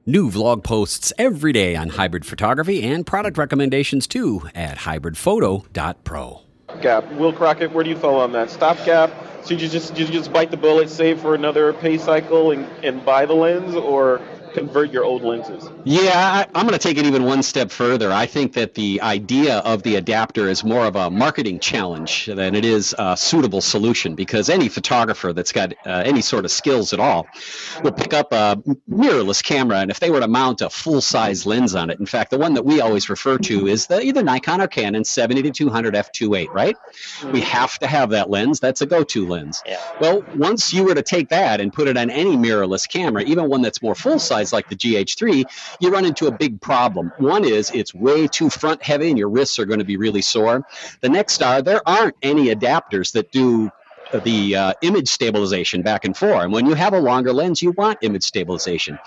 New vlog posts every day on hybrid photography and product recommendations too at hybridphoto.pro. Gap. Will Crockett, where do you fall on that? Stopgap? So you just bite the bullet, save for another pay cycle and buy the lens, or convert your old lenses? Yeah, I'm going to take it even one step further. I think that the idea of the adapter is more of a marketing challenge than it is a suitable solution, because any photographer that's got any sort of skills at all will pick up a mirrorless camera, and if they were to mount a full-size lens on it, in fact, the one that we always refer to is the either Nikon or Canon 70-200 f2.8, right? We have to have that lens. That's a go-to lens. Yeah. Well, once you were to take that and put it on any mirrorless camera, even one that's more full-size like the GH3, you run into a big problem. One is it's way too front heavy and your wrists are going to be really sore. The next are there aren't any adapters that do the image stabilization back and forth. And when you have a longer lens, you want image stabilization.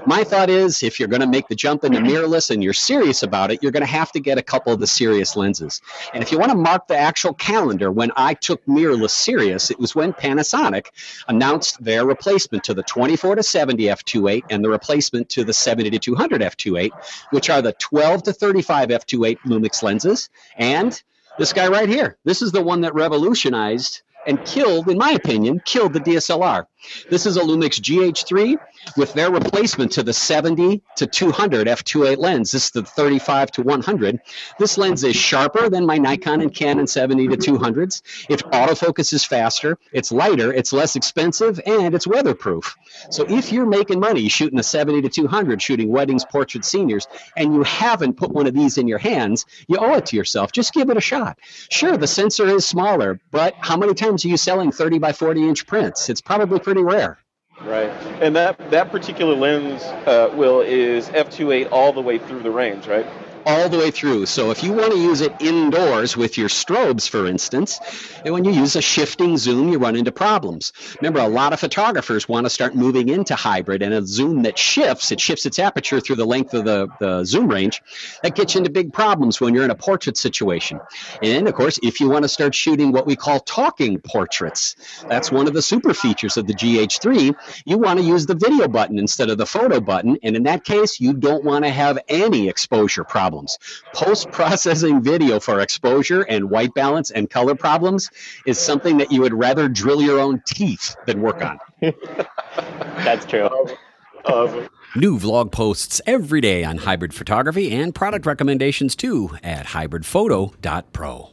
My thought is, if you're going to make the jump into mirrorless and you're serious about it, you're going to have to get a couple of the serious lenses. And if you want to mark the actual calendar, when I took mirrorless serious, it was when Panasonic announced their replacement to the 24-70 f2.8 and the replacement to the 70-200 f2.8, which are the 12-35 f2.8 Lumix lenses. And this guy right here, this is the one that revolutionized and killed, in my opinion, killed the DSLR. This is a Lumix GH3 with their replacement to the 70-200 f2.8 lens. This is the 35-100. This lens is sharper than my Nikon and Canon 70-200s. It autofocuses faster, it's lighter, it's less expensive, and it's weatherproof. So if you're making money shooting a 70-200, shooting weddings, portraits, seniors, and you haven't put one of these in your hands, you owe it to yourself. Just give it a shot. Sure, the sensor is smaller, but how many times are you selling 30 by 40 inch prints? It's probably pretty rare. Right. And that particular lens, Will, is f2.8 all the way through the range, right? All the way through. So if you want to use it indoors with your strobes, for instance, and when you use a shifting zoom, you run into problems. Remember, a lot of photographers want to start moving into hybrid, and a zoom that shifts, it shifts its aperture through the length of the zoom range. That gets you into big problems when you're in a portrait situation. And, of course, if you want to start shooting what we call talking portraits, that's one of the super features of the GH3. You want to use the video button instead of the photo button, and in that case, you don't want to have any exposure problems. Post-processing video for exposure and white balance and color problems is something that you would rather drill your own teeth than work on. That's true. Awesome. New vlog posts every day on hybrid photography and product recommendations too at hybridphoto.pro.